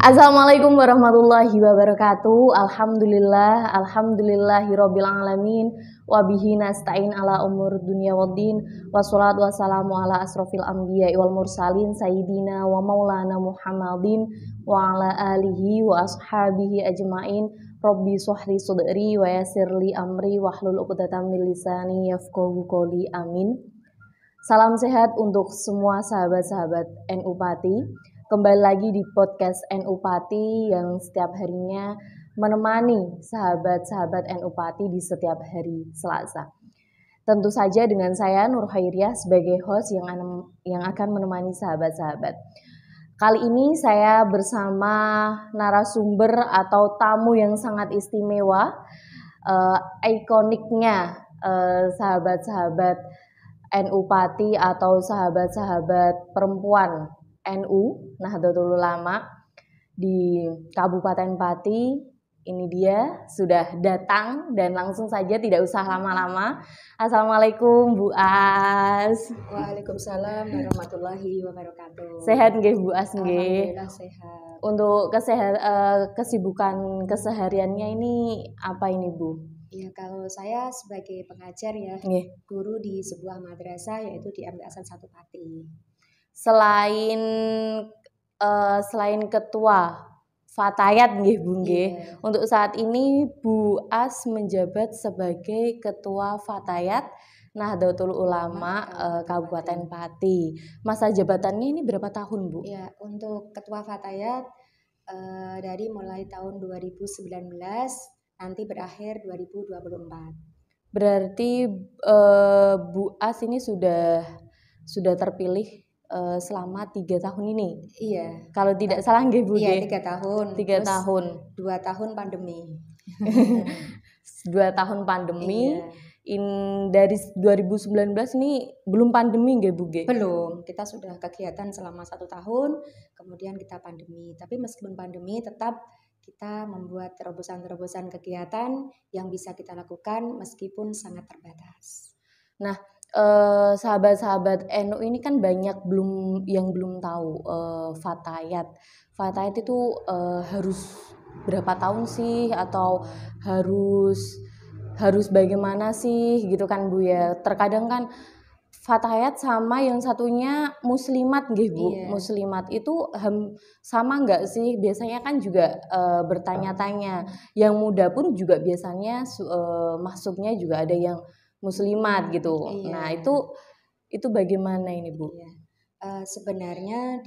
Assalamualaikum warahmatullahi wabarakatuh. Alhamdulillahirabbil alamin wa bihi nasta'in ala umur dunya waddin. Wassalatu wassalamu ala asrofil anbiya'i wal mursalin sayyidina wa maulana Muhammadin wa ala alihi wa ashabihi ajmain. Rabbi shrahli sadri wa yassirli amri wahlul 'uqdatam min lisani yafqahu qawli. Amin. Salam sehat untuk semua sahabat-sahabat NU Pati. Kembali lagi di podcast NU Pati yang setiap harinya menemani sahabat-sahabat NU Pati di setiap hari Selasa. Tentu saja dengan saya Nur Khairiah sebagai host yang akan menemani sahabat-sahabat. Kali ini saya bersama narasumber atau tamu yang sangat istimewa, ikoniknya sahabat-sahabat NU Pati atau sahabat-sahabat perempuan NU Nahdlatul Ulama di Kabupaten Pati. Ini dia sudah datang dan langsung saja tidak usah lama-lama. Assalamualaikum Bu As. Waalaikumsalam warahmatullahi wabarakatuh. Sehat nggih Bu As nggih? Alhamdulillah sehat. Untuk kesibukan kesehariannya ini apa ini Bu? Ya, kalau saya sebagai pengajar ya, guru di sebuah madrasah yaitu di MT Hasan 1 Pati. Selain ketua Fatayat nggih Bu nggih. Untuk saat ini Bu As menjabat sebagai ketua Fatayat Nahdlatul Ulama Kabupaten Pati. Masa jabatannya ini berapa tahun Bu? Ya, untuk ketua Fatayat dari mulai tahun 2019 nanti berakhir 2024. Berarti Bu As ini sudah terpilih selama 3 tahun ini. Iya. Kalau tidak salah nggih Bu. Iya, 3 tahun. 3 tahun. 2 tahun pandemi. 2 tahun pandemi. Iya. Dari 2019 ini belum pandemi nggih Bu? Belum. Kita sudah kegiatan selama 1 tahun, kemudian kita pandemi. Tapi meskipun pandemi tetap kita membuat terobosan-terobosan kegiatan yang bisa kita lakukan meskipun sangat terbatas. Nah, sahabat-sahabat NU ini kan banyak yang belum tahu Fatayat. Fatayat itu harus berapa tahun sih atau harus bagaimana sih gitu kan Bu ya. Terkadang kan Fatayat sama yang satunya muslimat nggih Bu. Iya. Muslimat itu sama nggak sih? Biasanya kan juga bertanya-tanya. Yang muda pun juga biasanya masuknya juga ada yang muslimat gitu. Iya. Nah, itu bagaimana ini Bu? Iya. Sebenarnya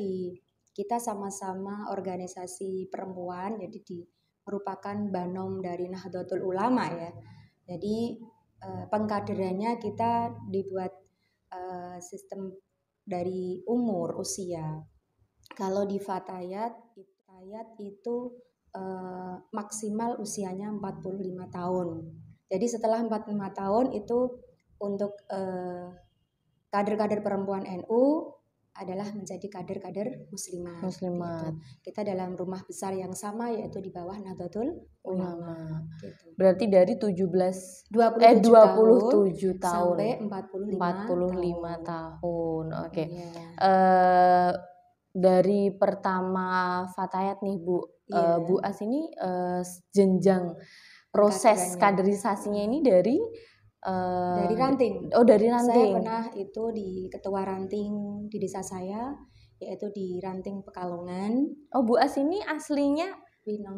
kita sama-sama organisasi perempuan, jadi merupakan banom dari Nahdlatul Ulama ya. Jadi pengkaderannya kita dibuat sistem dari umur usia. Kalau di Fatayat itu maksimal usianya 45 tahun. Jadi setelah 45 tahun itu untuk kader-kader perempuan NU adalah menjadi kader-kader muslimat. Gitu. Kita dalam rumah besar yang sama yaitu di bawah Nahdlatul Ulama. Gitu. Berarti dari 27 tahun sampai 45 tahun. Oke. Iya. Dari pertama Fatayat nih Bu, Bu As ini jenjang proses kaderisasinya ini dari ranting. Oh, dari ranting. Saya pernah itu di ketua ranting di desa saya, yaitu di Ranting Pekalongan. Oh, Bu As ini aslinya Winong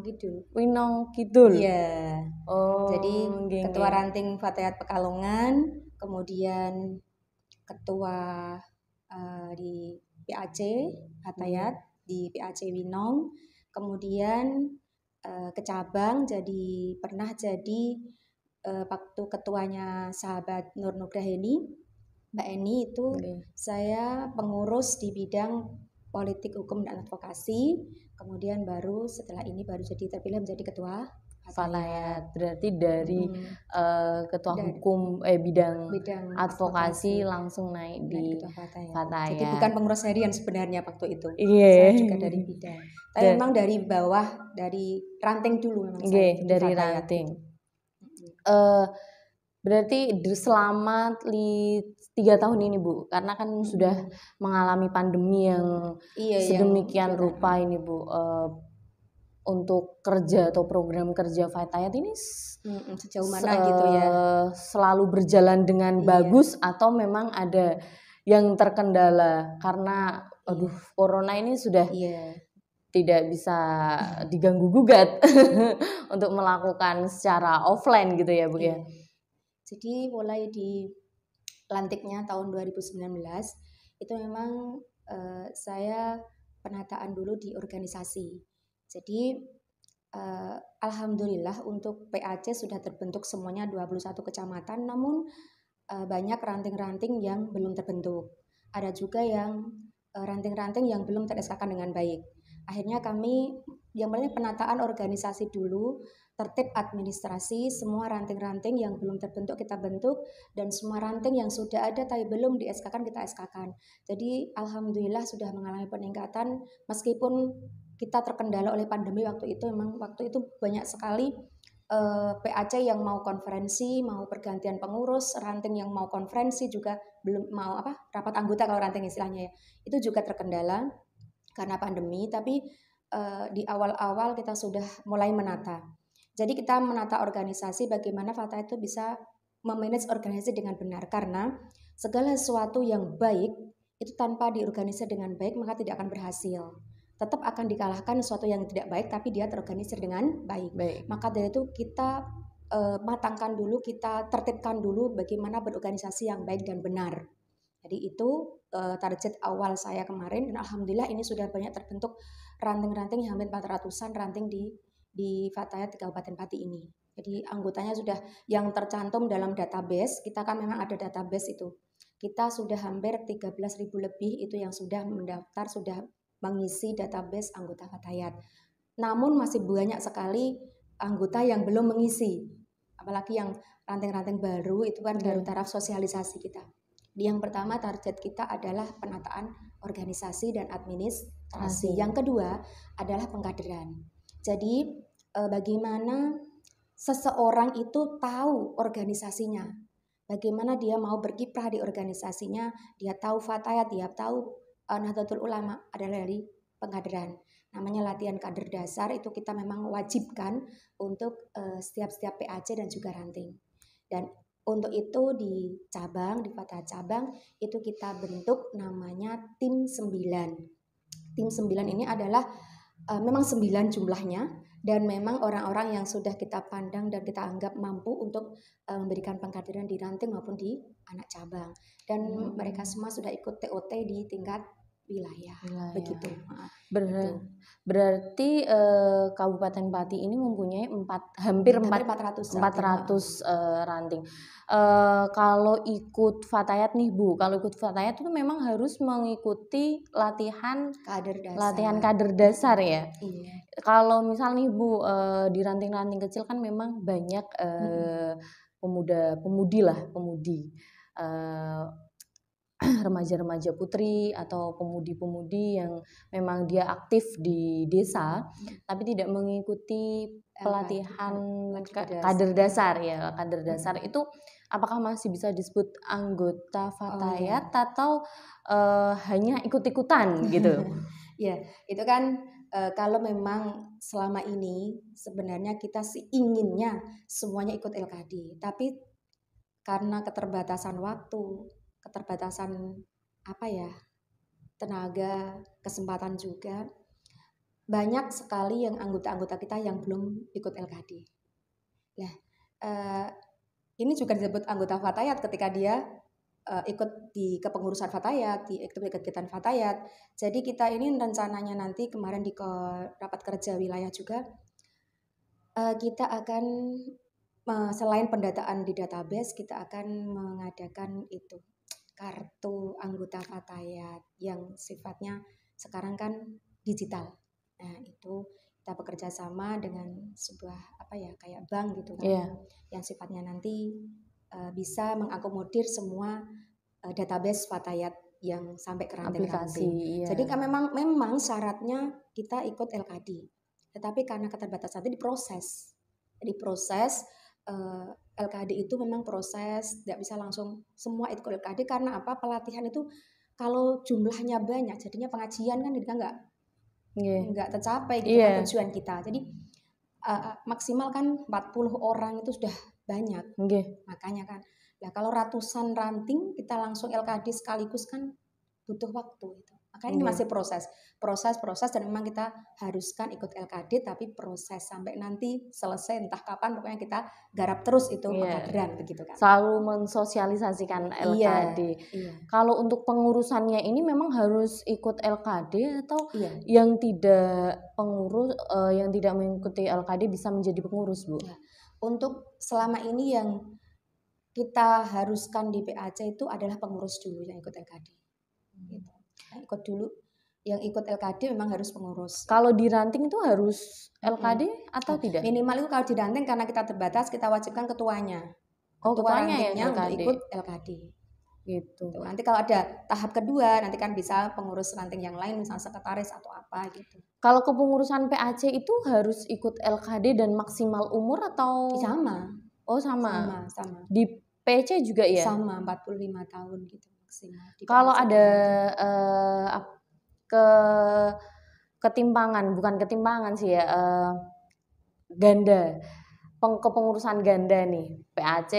Kidul. Iya. Oh. Jadi ketua ranting Fatayat Pekalongan, kemudian ketua di PAC Fatayat di PAC Winong, kemudian ke cabang pernah jadi waktu ketuanya sahabat Nur Nugraheni, Mbak Eni itu saya pengurus di bidang politik, hukum, dan advokasi. Kemudian setelah ini terpilih menjadi ketua Fatayat. Berarti dari ketua hukum bidang advokasi langsung naik di Fatayat. Jadi bukan pengurus harian sebenarnya waktu itu. Iya. Saya juga dari bidang. Tapi memang dari bawah, dari ranting dulu memang saya. Dari ranting. Berarti selama 3 tahun ini Bu, karena kan sudah mengalami pandemi yang sedemikian rupa ini Bu. untuk kerja atau program kerja Fatayat ini Sejauh mana gitu ya? Selalu berjalan dengan bagus atau memang ada yang terkendala karena corona ini sudah tidak bisa diganggu gugat untuk melakukan secara offline gitu ya Bu ya. Jadi mulai di lantiknya tahun 2019 itu memang saya penataan dulu di organisasi. Jadi alhamdulillah untuk PAC sudah terbentuk semuanya 21 kecamatan, namun banyak ranting-ranting yang belum terbentuk. Ada juga yang ranting-ranting yang belum ter-SK-kan dengan baik. Akhirnya kami yang penting penataan organisasi dulu, tertib administrasi, semua ranting-ranting yang belum terbentuk kita bentuk, dan semua ranting yang sudah ada tapi belum di-SK-kan kita SK-kan. Jadi alhamdulillah sudah mengalami peningkatan meskipun kita terkendala oleh pandemi waktu itu. Memang waktu itu banyak sekali PAC yang mau konferensi, mau pergantian pengurus, ranting yang mau konferensi juga belum mau rapat anggota kalau ranting istilahnya ya. Itu juga terkendala karena pandemi, tapi di awal-awal kita sudah mulai menata. Jadi kita menata organisasi bagaimana Fatayat itu bisa memanage organisasi dengan benar, karena segala sesuatu yang baik itu tanpa diorganisir dengan baik maka tidak akan berhasil. Tetap akan dikalahkan sesuatu yang tidak baik tapi dia terorganisir dengan baik. Maka dari itu kita matangkan dulu, kita tertibkan dulu bagaimana berorganisasi yang baik dan benar. Jadi itu target awal saya kemarin, dan alhamdulillah ini sudah banyak terbentuk ranting-ranting hampir 400-an ranting di Fatayat di Kabupaten Pati ini. Jadi anggotanya sudah yang tercantum dalam database, kita kan memang ada database itu. Kita sudah hampir 13.000 lebih itu yang sudah mendaftar, sudah mengisi database anggota Fatayat. Namun masih banyak sekali anggota yang belum mengisi. Apalagi yang ranting-ranting baru itu kan baru taraf sosialisasi kita. Yang pertama target kita adalah penataan organisasi dan administrasi. Yang kedua adalah pengkaderan. Jadi bagaimana seseorang itu tahu organisasinya, bagaimana dia mau berkiprah di organisasinya, dia tahu Fatayat, dia tahu Nahdlatul Ulama adalah dari pengkaderan. Namanya latihan kader dasar, itu kita memang wajibkan untuk setiap PAC dan juga ranting. Dan untuk itu di cabang, di Fatayat cabang, itu kita bentuk namanya tim 9. Tim 9 ini adalah memang 9 jumlahnya, dan memang orang-orang yang sudah kita pandang dan kita anggap mampu untuk memberikan pengkaderan di ranting maupun di anak cabang. Dan mereka semua sudah ikut TOT di tingkat wilayah. Begitu. Berarti Kabupaten Pati ini mempunyai hampir 400 ranting. Kalau ikut Fatayat nih Bu, kalau ikut Fatayat itu memang harus mengikuti latihan kader dasar ya. Iya. Kalau misalnya nih Bu, di ranting-ranting kecil kan memang banyak pemudi remaja-remaja putri atau pemudi-pemudi yang memang dia aktif di desa tapi tidak mengikuti pelatihan kader dasar ya. Kader dasar itu apakah masih bisa disebut anggota Fatayat atau hanya ikut-ikutan gitu? Ya, itu kan kalau memang selama ini sebenarnya kita sih inginnya semuanya ikut LKD, tapi karena keterbatasan waktu, keterbatasan tenaga, kesempatan juga, banyak sekali yang anggota-anggota kita yang belum ikut LKD. Nah, ini juga disebut anggota Fatayat ketika dia ikut di kepengurusan Fatayat, di kegiatan Fatayat. Jadi kita ini rencananya nanti kemarin di rapat kerja wilayah juga kita akan selain pendataan di database, kita akan mengadakan itu kartu anggota Fatayat yang sifatnya sekarang kan digital. Nah itu kita bekerja sama dengan sebuah kayak bank gitu kan, yang sifatnya nanti bisa mengakomodir semua database Fatayat yang sampai ke ranting-ranting. Jadi kan memang syaratnya kita ikut LKD, tetapi karena keterbatasan itu diproses. LKD itu memang proses, tidak bisa langsung semua ikut LKD karena pelatihan itu kalau jumlahnya banyak, jadinya pengajian kan kita nggak tercapai gitu kan tujuan kita. Jadi maksimal kan 40 orang itu sudah banyak. Makanya kan. Nah, kalau ratusan ranting kita langsung LKD sekaligus kan butuh waktu itu. Makanya ini masih proses dan memang kita haruskan ikut LKD, tapi proses sampai nanti selesai entah kapan, pokoknya kita garap terus itu pengkaderan begitu kan. Selalu mensosialisasikan LKD. Kalau untuk pengurusannya ini memang harus ikut LKD atau yang tidak yang tidak mengikuti LKD bisa menjadi pengurus, Bu? Untuk selama ini yang kita haruskan di PAC itu adalah pengurus dulu yang ikut LKD. Gitu. Ikut dulu. Yang ikut LKD memang harus pengurus. Kalau di ranting itu harus LKD atau tidak? Minimal itu kalau di ranting karena kita terbatas, kita wajibkan ketuanya. Ketuanya yang untuk ikut LKD. Gitu. Nanti kalau ada tahap kedua, nanti kan bisa pengurus ranting yang lain, misalnya sekretaris atau apa gitu. Kalau kepengurusan PAC itu harus ikut LKD dan maksimal umur atau? Sama. Oh sama. Sama. Di PC juga ya? Sama, 45 tahun gitu maksimal. Kalau ada ketimpangan sih ya, ganda, kepengurusan ganda nih, PAC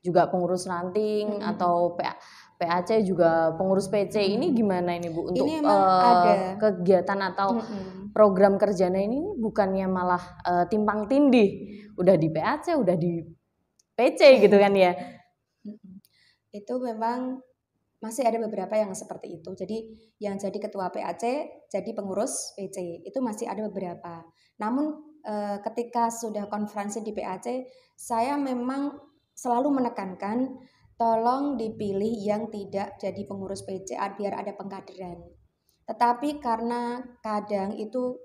juga pengurus ranting atau PAC juga pengurus PC, ini gimana ini Bu untuk ini ada kegiatan atau program kerjanya ini bukannya malah timpang tindih, udah di PAC udah di PC gitu kan ya? Itu memang masih ada beberapa yang seperti itu. Jadi yang jadi ketua PAC, jadi pengurus PC, itu masih ada beberapa. Namun ketika sudah konferensi di PAC, saya memang selalu menekankan tolong dipilih yang tidak jadi pengurus PC biar ada pengkaderan. Tetapi karena kadang itu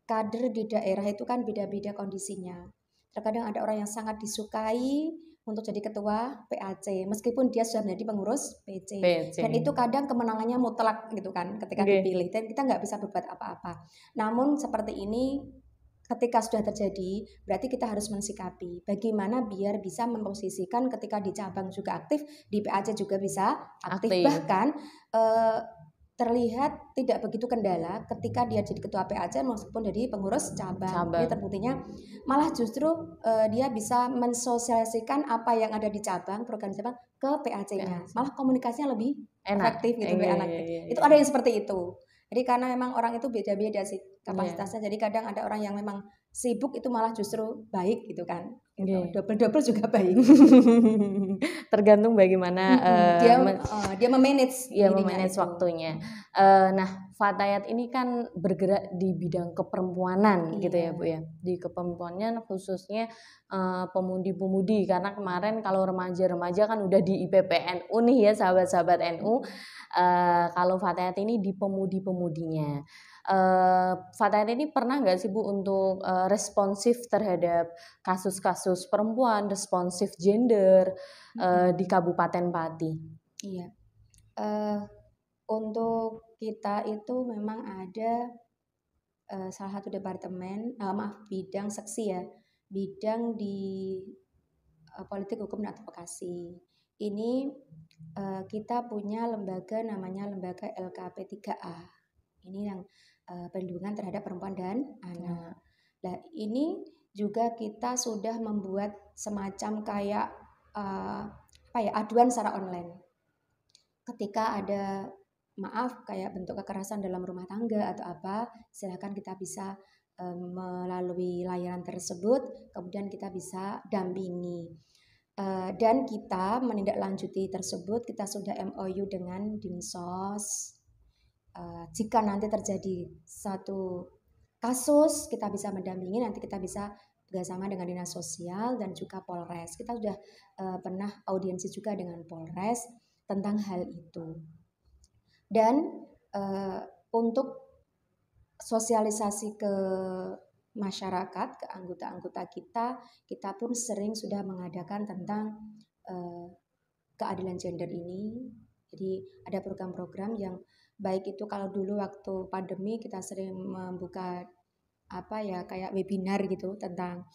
kader di daerah itu kan beda-beda kondisinya. Terkadang ada orang yang sangat disukai untuk jadi ketua PAC meskipun dia sudah menjadi pengurus PC. Dan itu kadang kemenangannya mutlak gitu kan ketika dipilih, dan kita nggak bisa berbuat apa-apa. Namun seperti ini ketika sudah terjadi berarti kita harus mensikapi bagaimana biar bisa memposisikan ketika di cabang juga aktif, di PAC juga bisa aktif. Bahkan terlihat tidak begitu kendala ketika dia jadi ketua PAC meskipun jadi pengurus cabang. Ini terbuktinya malah justru dia bisa mensosialisasikan apa yang ada di cabang, program cabang ke PAC-nya. Malah komunikasinya lebih efektif gitu, enak. Itu ada yang seperti itu. Jadi karena memang orang itu beda-beda sih kapasitasnya. Jadi kadang ada orang yang memang sibuk itu malah justru baik gitu kan. Double-double juga baik. Tergantung bagaimana dia memanage waktunya. Nah, Fatayat ini kan bergerak di bidang keperempuanan gitu ya Bu ya. Di keperempuanan khususnya pemudi-pemudi, karena kemarin kalau remaja-remaja kan udah di IPPNU nih ya sahabat-sahabat NU. Kalau Fatayat ini di pemudi-pemudinya. Fatayat ini pernah nggak sih Bu untuk responsif terhadap kasus-kasus perempuan, responsif gender di Kabupaten Pati? Iya, untuk kita itu memang ada salah satu departemen, bidang seksi ya, bidang di politik hukum dan advokasi. Ini kita punya lembaga namanya lembaga LKP3A. Ini yang perlindungan terhadap perempuan dan anak. Nah, ini juga kita sudah membuat semacam kayak aduan secara online. Ketika ada kayak bentuk kekerasan dalam rumah tangga atau apa, silakan kita bisa melalui layanan tersebut, kemudian kita bisa dampingi. Dan kita menindaklanjuti tersebut, kita sudah MOU dengan Dinsos. Jika nanti terjadi satu kasus, kita bisa mendampingi, nanti kita bisa bekerjasama dengan Dinas Sosial dan juga Polres. Kita sudah pernah audiensi juga dengan Polres tentang hal itu. Dan untuk sosialisasi ke masyarakat, ke anggota-anggota kita pun sering sudah mengadakan tentang keadilan gender ini. Jadi ada program-program yang baik itu kalau dulu waktu pandemi kita sering membuka kayak webinar gitu tentang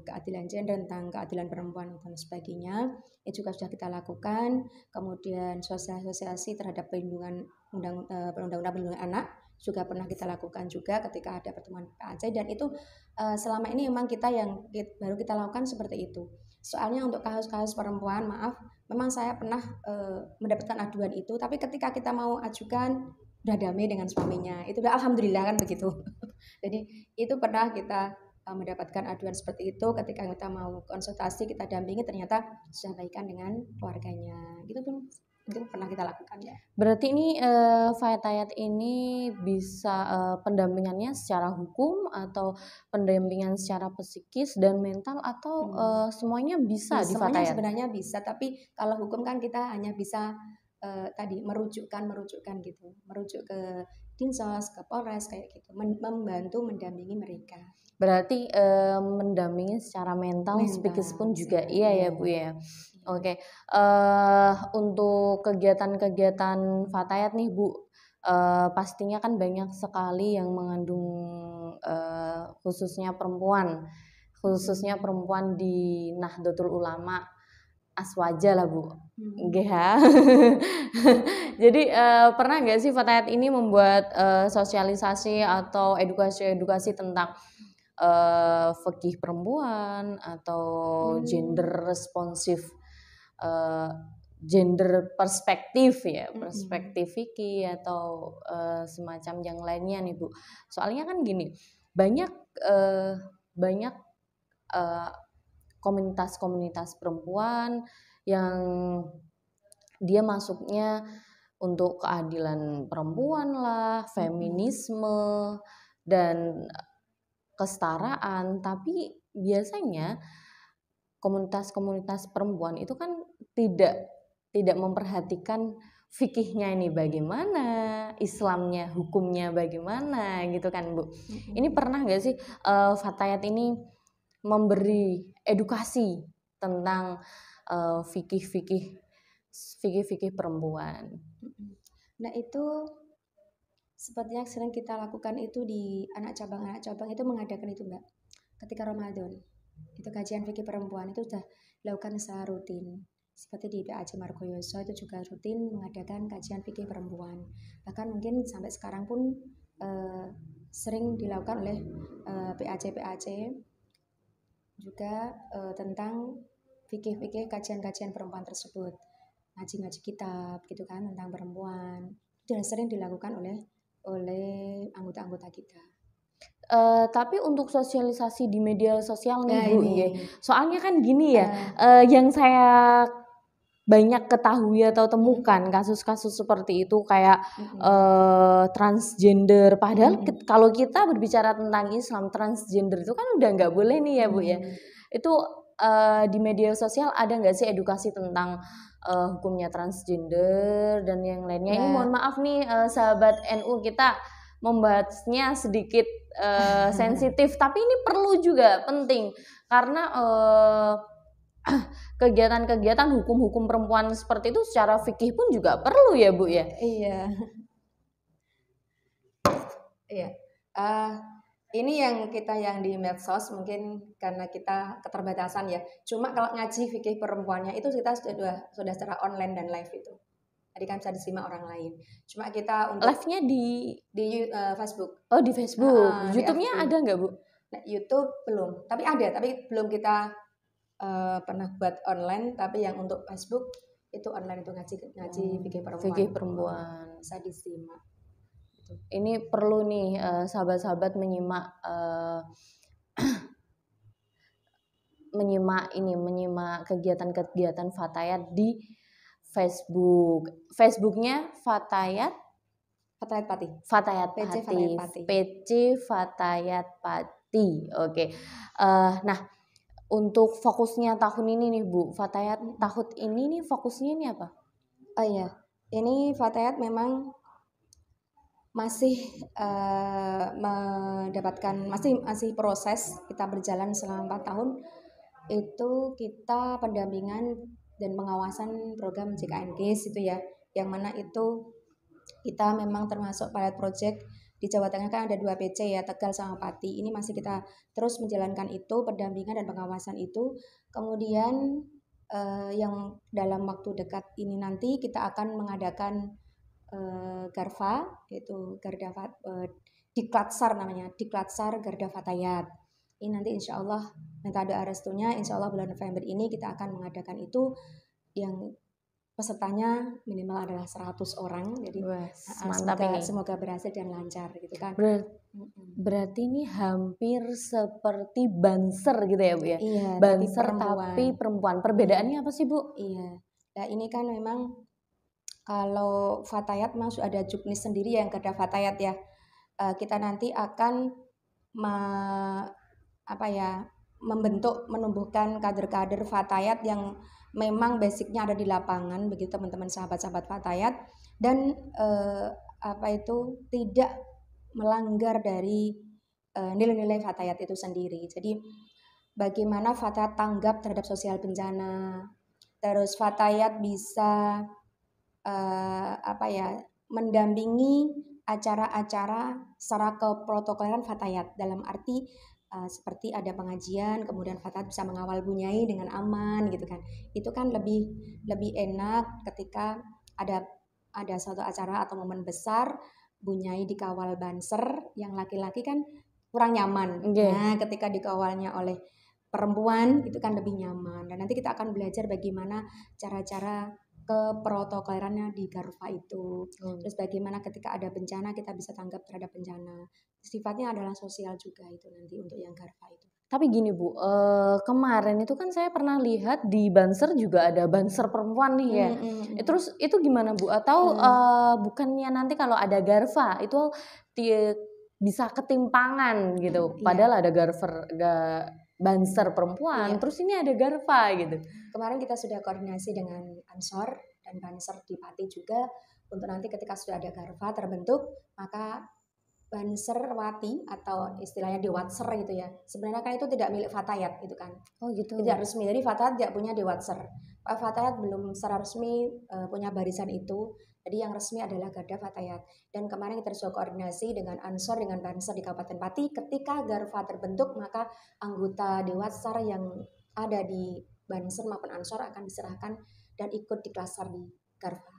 keadilan gender, tentang keadilan perempuan dan sebagainya. Itu juga sudah kita lakukan. Kemudian sosialisasi terhadap perlindungan perundang-undang perlindungan anak juga pernah kita lakukan juga ketika ada pertemuan PAC, dan itu selama ini memang baru kita lakukan seperti itu. Soalnya untuk kasus-kasus perempuan, maaf, memang saya pernah mendapatkan aduan itu, tapi ketika kita mau ajukan udah damai dengan suaminya, itu udah alhamdulillah kan begitu. Jadi itu pernah kita mendapatkan aduan seperti itu, ketika kita mau konsultasi, kita dampingi, ternyata sudah baikan dengan keluarganya, gitu pun itu pernah kita lakukan ya. Berarti ini Fatayat ini bisa pendampingannya secara hukum atau pendampingan secara psikis dan mental, atau semuanya bisa di Semuanya Fatayat? sebenarnya bisa, tapi kalau hukum kan kita hanya bisa tadi merujuk gitu, merujuk ke Dinsos, ke Polres kayak gitu, membantu mendampingi mereka. Berarti mendampingi secara mental, psikis pun juga iya ya Bu ya. Oke. Untuk kegiatan-kegiatan Fatayat nih Bu, pastinya kan banyak sekali yang mengandung khususnya perempuan di Nahdlatul Ulama, Aswaja lah Bu, GH. Jadi pernah nggak sih Fatayat ini membuat sosialisasi atau edukasi tentang fikih perempuan atau gender responsif, gender perspektif ya, perspektif fikih atau semacam yang lainnya nih Bu. Soalnya kan gini, banyak komunitas-komunitas perempuan yang dia masuknya untuk keadilan perempuan lah, feminisme dan kesetaraan, tapi biasanya komunitas-komunitas perempuan itu kan tidak memperhatikan fikihnya ini bagaimana, Islamnya, hukumnya bagaimana gitu kan Bu. Ini pernah nggak sih Fatayat ini memberi edukasi tentang fikih perempuan? Nah itu sepertinya sering kita lakukan itu di anak cabang itu mengadakan itu Mbak, ketika Ramadan itu kajian fikih perempuan itu sudah dilakukan secara rutin. Seperti di PAC Margoyoso itu juga rutin mengadakan kajian fikih perempuan, bahkan mungkin sampai sekarang pun sering dilakukan oleh PAC juga tentang fikih kajian perempuan tersebut, ngaji kitab gitu kan tentang perempuan, dan sering dilakukan oleh anggota-anggota kita. Tapi untuk sosialisasi di media sosial nih Bu, soalnya kan gini ya, yang saya banyak ketahui atau temukan kasus-kasus seperti itu kayak transgender, padahal kalau kita berbicara tentang Islam, transgender itu kan udah nggak boleh nih ya Bu ya. Itu di media sosial ada nggak sih edukasi tentang hukumnya transgender dan yang lainnya? Ini mohon maaf nih sahabat NU, kita membahasnya sedikit sensitif, tapi ini perlu juga penting karena kegiatan-kegiatan hukum perempuan seperti itu secara fikih pun juga perlu ya Bu ya. Iya. Ini yang kita yang di medsos mungkin karena kita keterbatasan ya. Cuma kalau ngaji fikih perempuannya itu kita sudah secara online dan live itu. Tadi kan bisa disimak orang lain. Cuma kita untuk live-nya di Facebook. Oh di Facebook. YouTube-nya ada nggak Bu? Nah, YouTube belum. Tapi ada. Tapi belum kita pernah buat online. Tapi yang untuk Facebook itu online itu ngaji fikih perempuan. Bisa disimak. Ini perlu nih sahabat-sahabat menyimak kegiatan-kegiatan Fatayat di Facebook. Facebooknya Fatayat Pati. PC Fatayat Pati. Oke. Nah, untuk fokusnya tahun ini nih Bu, Fatayat tahun ini nih fokusnya ini apa? Oh iya, ini Fatayat memang masih mendapatkan masih proses, kita berjalan selama 4 tahun itu kita pendampingan dan pengawasan program JKN GIS itu ya, yang mana itu kita memang termasuk pilot project di Jawa Tengah kan ada 2 PC ya, Tegal sama Pati. Ini masih kita terus menjalankan itu pendampingan dan pengawasan itu. Kemudian yang dalam waktu dekat ini nanti kita akan mengadakan Garfa, yaitu Diklatsar namanya, Diklatsar Garda Fatayat. Ini nanti insya Allah metode Aristonya, insya Allah bulan November ini kita akan mengadakan itu yang pesertanya minimal adalah 100 orang. Jadi Wah, mantap ini. Semoga berhasil dan lancar gitu kan. Berarti ini hampir seperti banser gitu ya Bu ya? Iya, banser tapi perempuan. Perbedaannya apa sih Bu? Iya. Nah ini kan memang kalau Fatayat memang sudah ada juknis sendiri yang Garda Fatayat ya. Kita nanti akan menumbuhkan kader-kader Fatayat yang memang basicnya ada di lapangan, begitu teman-teman sahabat-sahabat Fatayat, dan tidak melanggar dari nilai-nilai Fatayat itu sendiri. Jadi bagaimana Fatayat tanggap terhadap sosial bencana, terus Fatayat bisa mendampingi acara-acara secara keprotokoleran Fatayat, dalam arti seperti ada pengajian, kemudian Fatayat bisa mengawal bunyai dengan aman gitu kan. Itu kan lebih enak ketika ada suatu acara atau momen besar, bunyai dikawal banser, yang laki-laki kan kurang nyaman. Nah, ketika dikawalnya oleh perempuan itu kan lebih nyaman. Dan nanti kita akan belajar bagaimana cara-cara keprotokolerannya di Garfa itu. Terus bagaimana ketika ada bencana kita bisa tanggap terhadap bencana. Sifatnya adalah sosial juga itu nanti untuk yang Garfa itu. Tapi gini Bu, kemarin itu kan saya pernah lihat di Banser juga ada Banser perempuan nih ya. Terus itu gimana Bu? Atau bukannya nanti kalau ada Garfa itu bisa ketimpangan gitu? Padahal ada Banser perempuan, terus ini ada Garfa gitu. Kemarin kita sudah koordinasi dengan Ansor dan Banser di Pati juga, untuk nanti ketika sudah ada Garfa terbentuk, maka Banserwati atau istilahnya Dewatser gitu ya. Sebenarnya kan itu tidak milik Fatayat gitu kan. Oh gitu. Tidak resmi. Jadi Fatayat tidak punya Dewatser. Pak Fatayat belum secara resmi punya barisan itu. Jadi yang resmi adalah Garda Fatayat. Dan kemarin kita sudah koordinasi dengan Ansor dengan Banser di Kabupaten Pati. Ketika Garfa terbentuk, maka anggota Dewatser yang ada di Banser maupun Ansor akan diserahkan dan ikut di klaster di Garfa.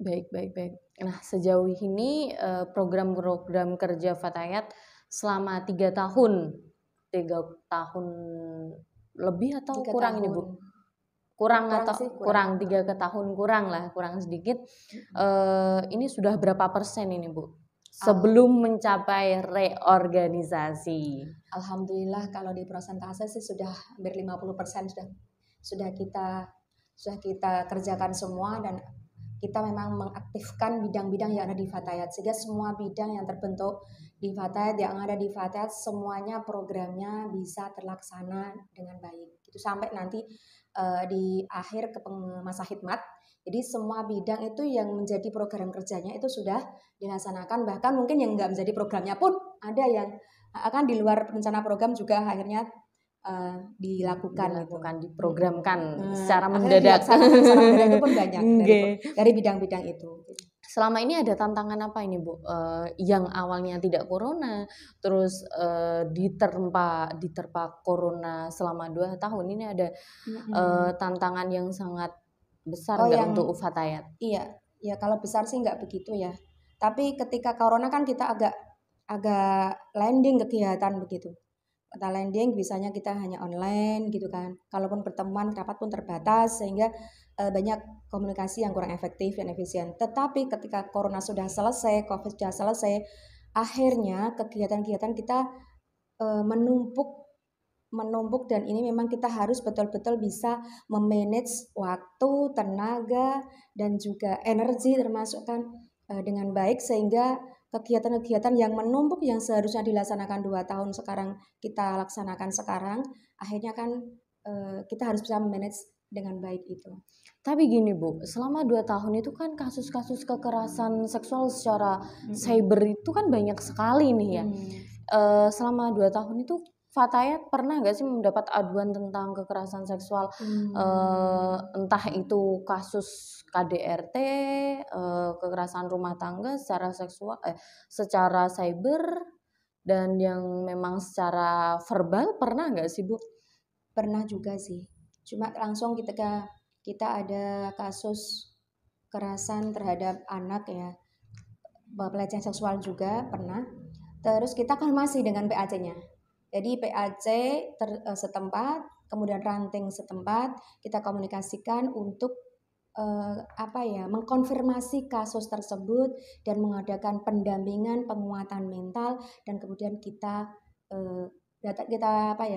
Baik. Nah, sejauh ini program-program kerja Fatayat selama 3 tahun lebih atau kurang ini Bu? Kurang 3 tahun kurang sedikit. Ini sudah berapa persen ini Bu? Sebelum mencapai reorganisasi. Alhamdulillah kalau di persentase sih sudah hampir 50% sudah kita kerjakan semua, dan kita memang mengaktifkan bidang-bidang yang ada di Fatayat, sehingga semua bidang yang terbentuk di Fatayat, yang ada di Fatayat, semuanya programnya bisa terlaksana dengan baik. Itu sampai nanti di akhir ke masa khidmat. Jadi semua bidang itu yang menjadi program kerjanya itu sudah dilaksanakan, bahkan mungkin yang nggak menjadi programnya pun ada yang akan di luar rencana program juga akhirnya dilakukan, diprogramkan secara mendadak. Secara mendadak itu pun banyak dari bidang-bidang itu. Selama ini ada tantangan apa ini Bu? Yang awalnya tidak corona, terus diterpa corona selama 2 tahun ini ada tantangan yang sangat besar untuk Fatayat? Iya, kalau besar sih nggak begitu ya. Tapi ketika corona kan kita agak landing kegiatan begitu. Kita landing, bisanya kita hanya online gitu kan. Kalaupun pertemuan rapat pun terbatas, sehingga banyak komunikasi yang kurang efektif dan efisien. Tetapi ketika corona sudah selesai, COVID sudah selesai, akhirnya kegiatan-kegiatan kita menumpuk, dan ini memang kita harus betul-betul bisa memanage waktu, tenaga, dan juga energi termasuk kan dengan baik, sehingga kegiatan-kegiatan yang menumpuk yang seharusnya dilaksanakan 2 tahun sekarang kita laksanakan sekarang, akhirnya kan kita harus bisa memanage dengan baik itu. Tapi gini Bu, selama 2 tahun itu kan kasus-kasus kekerasan seksual secara cyber itu kan banyak sekali nih ya. Selama 2 tahun itu Fatayat pernah nggak sih mendapat aduan tentang kekerasan seksual, entah itu kasus KDRT, kekerasan rumah tangga secara seksual, secara cyber, dan yang memang secara verbal, pernah nggak sih Bu? Pernah juga sih, cuma langsung ketika kita ada kasus kekerasan terhadap anak ya, pelecehan seksual juga pernah. Terus kita konfirmasi dengan PAC-nya. Jadi PAC setempat, kemudian ranting setempat, kita komunikasikan untuk mengkonfirmasi kasus tersebut dan mengadakan pendampingan, penguatan mental, dan kemudian kita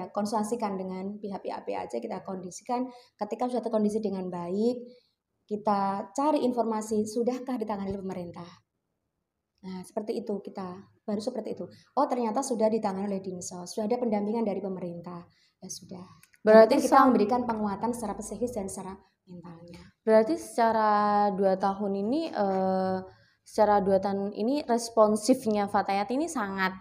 konsultasikan dengan pihak-pihak PAC, kita kondisikan ketika sudah terkondisi dengan baik, kita cari informasi sudahkah ditangani oleh pemerintah. Nah, seperti itu kita baru seperti itu. Oh, ternyata sudah ditangani oleh Dinsos, sudah ada pendampingan dari pemerintah. Ya sudah. Berarti kita memberikan penguatan secara psikis dan secara mentalnya. Berarti secara 2 tahun ini responsifnya Fatayat ini sangat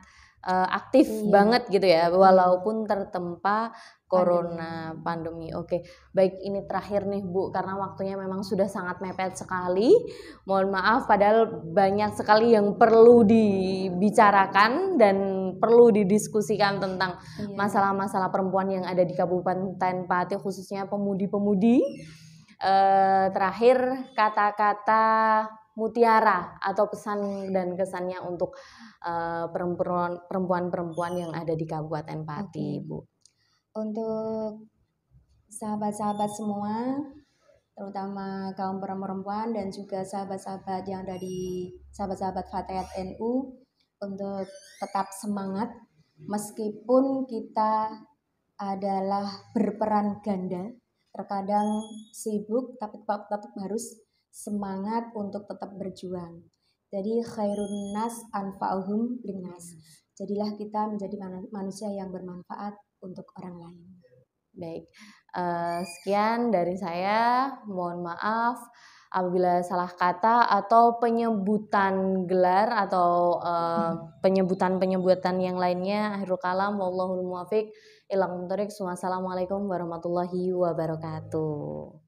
aktif banget gitu ya, walaupun tertempa corona pandemi. Oke, baik, ini terakhir nih Bu, karena waktunya memang sudah sangat mepet sekali. Mohon maaf, padahal banyak sekali yang perlu dibicarakan dan perlu didiskusikan tentang masalah-masalah perempuan yang ada di Kabupaten Pati, khususnya pemudi-pemudi. Terakhir, kata-kata mutiara atau pesan dan kesannya untuk perempuan-perempuan yang ada di Kabupaten Pati, Bu. Untuk sahabat-sahabat semua, terutama kaum perempuan dan juga sahabat-sahabat yang dari sahabat-sahabat Fatayat NU, untuk tetap semangat meskipun kita adalah berperan ganda, terkadang sibuk tapi tetap harus semangat untuk tetap berjuang. Jadi khairun nas anfa'uhum linnas. Jadilah kita menjadi manusia yang bermanfaat untuk orang lain. Baik, sekian dari saya. Mohon maaf apabila salah kata atau penyebutan gelar atau penyebutan yang lainnya. Akhirul kalam, wallahul muwaffiq ila aqwamit thoriq. Wassalamualaikum warahmatullahi wabarakatuh.